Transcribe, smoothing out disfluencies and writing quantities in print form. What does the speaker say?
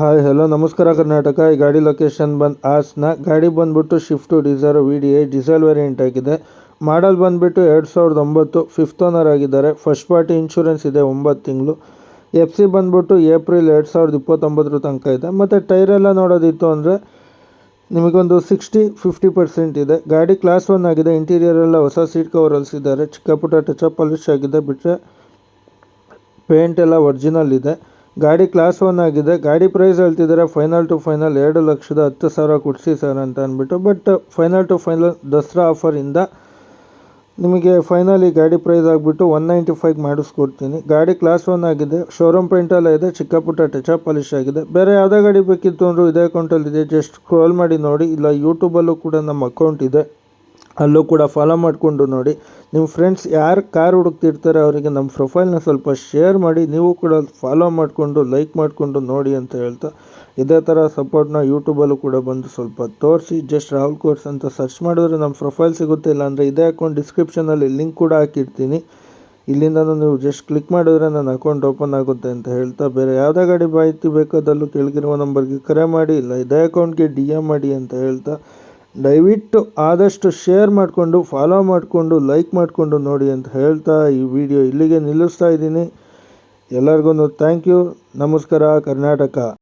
Hi hello ನಮಸ್ಕಾರ ಕರ್ನಾಟಕ. ಈ ಗಾಡಿ ಲೊಕೇಶನ್ ಬಂದು ಹಾಸನ. ಗಾಡಿ ಬಂದುಬಿಟ್ಟು shift desire VD8 diesel variant ಆಗಿದೆ. ಮಾಡಲ್ ಬಂದುಬಿಟ್ಟು 2009, ಫಿಫ್ತ್ ಓನರ್ ಆಗಿದ್ದಾರೆ. ಫಸ್ಟ್ ಪಾರ್ಟಿ ಇನ್ಶೂರೆನ್ಸ್ ಇದೆ 9 ತಿಂಗಳು. FC ಬಂದುಬಿಟ್ಟು ಏಪ್ರಿಲ್ 2029 ತನಕ ಇದೆ. ಮತ್ತು ಟೈರೆಲ್ಲ ನೋಡೋದಿತ್ತು ಅಂದರೆ ನಿಮಗೊಂದು 60-50% ಇದೆ. ಗಾಡಿ ಕ್ಲಾಸ್ 1 ಆಗಿದೆ. ಇಂಟೀರಿಯರ್ ಎಲ್ಲ ಹೊಸ ಸೀಟ್ ಕವರ್ಸ್ ಇದ್ದಾರೆ. ಚಿಕ್ಕ ಪುಟ್ಟ ಟಚ್ ಪಾಲಿಶ್ ಆಗಿದೆ, ಬಿಟ್ಟರೆ ಪೇಂಟ್ ಎಲ್ಲ ಒರಿಜಿನಲ್ ಇದೆ. ಗಾಡಿ ಕ್ಲಾಸ್ 1 ಆಗಿದೆ. ಗಾಡಿ ಪ್ರೈಸ್ ಹೇಳ್ತಿದ್ದಾರೆ ಫೈನಲ್ ಟು ಫೈನಲ್ 2,10,000 ಕೊಡಿಸಿ ಸರ್ ಅಂತ ಅಂದ್ಬಿಟ್ಟು. But final to final Dasara ಆಫರಿಂದ ನಿಮಗೆ ಫೈನಲ್ ಈ ಗಾಡಿ ಪ್ರೈಸ್ ಆಗಿಬಿಟ್ಟು 195 ಮಾಡಿಸ್ಕೊಡ್ತೀನಿ. ಗಾಡಿ ಕ್ಲಾಸ್ 1 ಆಗಿದೆ. ಶೋರೂಮ್ ಪೇಂಟೆಲ್ಲ ಇದೆ. ಚಿಕ್ಕ ಪುಟ್ಟ ಟಚ್ ಪಾಲಿಶ್ ಆಗಿದೆ. ಬೇರೆ ಯಾವುದೇ ಗಾಡಿ ಬೇಕಿತ್ತು ಅಂದರೂ ಇದೇ ಅಕೌಂಟಲ್ಲಿದೆ, ಜಸ್ಟ್ ಸ್ಕ್ರೋಲ್ ಮಾಡಿ ನೋಡಿ. ಇಲ್ಲ ಯೂಟ್ಯೂಬಲ್ಲೂ ಕೂಡ ನಮ್ಮ ಅಕೌಂಟ್ ಇದೆ, ಅಲ್ಲೂ ಕೂಡ ಫಾಲೋ ಮಾಡಿಕೊಂಡು ನೋಡಿ. ನಿಮ್ಮ ಫ್ರೆಂಡ್ಸ್ ಯಾರು ಕಾರ್ ಹುಡುಕ್ತಿರ್ತಾರೆ ಅವರಿಗೆ ನಮ್ಮ ಪ್ರೊಫೈಲ್ನ ಸ್ವಲ್ಪ ಶೇರ್ ಮಾಡಿ. ನೀವು ಕೂಡ ಫಾಲೋ ಮಾಡಿಕೊಂಡು ಲೈಕ್ ಮಾಡಿಕೊಂಡು ನೋಡಿ ಅಂತ ಹೇಳ್ತಾ, ಇದೇ ಥರ ಸಪೋರ್ಟ್ನ ಯೂಟ್ಯೂಬಲ್ಲೂ ಕೂಡ ಬಂದು ಸ್ವಲ್ಪ ತೋರಿಸಿ. ಜಸ್ಟ್ ರಾಹುಲ್ ಕೋರ್ಸ್ ಅಂತ ಸರ್ಚ್ ಮಾಡಿದ್ರೆ ನಮ್ಮ ಪ್ರೊಫೈಲ್ ಸಿಗುತ್ತೆ. ಇಲ್ಲ ಅಂದರೆ ಇದೇ ಅಕೌಂಟ್ ಡಿಸ್ಕ್ರಿಪ್ಷನಲ್ಲಿ ಲಿಂಕ್ ಕೂಡ ಹಾಕಿರ್ತೀನಿ. ಇಲ್ಲಿಂದನೂ ನೀವು ಜಸ್ಟ್ ಕ್ಲಿಕ್ ಮಾಡಿದ್ರೆ ನನ್ನ ಅಕೌಂಟ್ ಓಪನ್ ಆಗುತ್ತೆ ಅಂತ ಹೇಳ್ತಾ, ಬೇರೆ ಯಾವುದೇ ಗಾಡಿ ಮಾಹಿತಿ ಬೇಕಾದಲ್ಲೂ ಕೆಳಗಿರುವ ನಂಬರ್ಗೆ ಕರೆ ಮಾಡಿ, ಇಲ್ಲ ಇದೇ ಅಕೌಂಟ್ಗೆ DM ಮಾಡಿ ಅಂತ ಹೇಳ್ತಾ, ದಯವಿಟ್ಟು ಆದಷ್ಟು ಶೇರ್ ಮಾಡಿಕೊಂಡು ಫಾಲೋ ಮಾಡಿಕೊಂಡು ಲೈಕ್ ಮಾಡಿಕೊಂಡು ನೋಡಿ ಅಂತ ಹೇಳ್ತಾ ಈ ವಿಡಿಯೋ ಇಲ್ಲಿಗೆ ನಿಲ್ಲಿಸ್ತಾ ಇದ್ದೀನಿ. ಎಲ್ಲರಿಗೂ ಥ್ಯಾಂಕ್ ಯು. ನಮಸ್ಕಾರ ಕರ್ನಾಟಕ.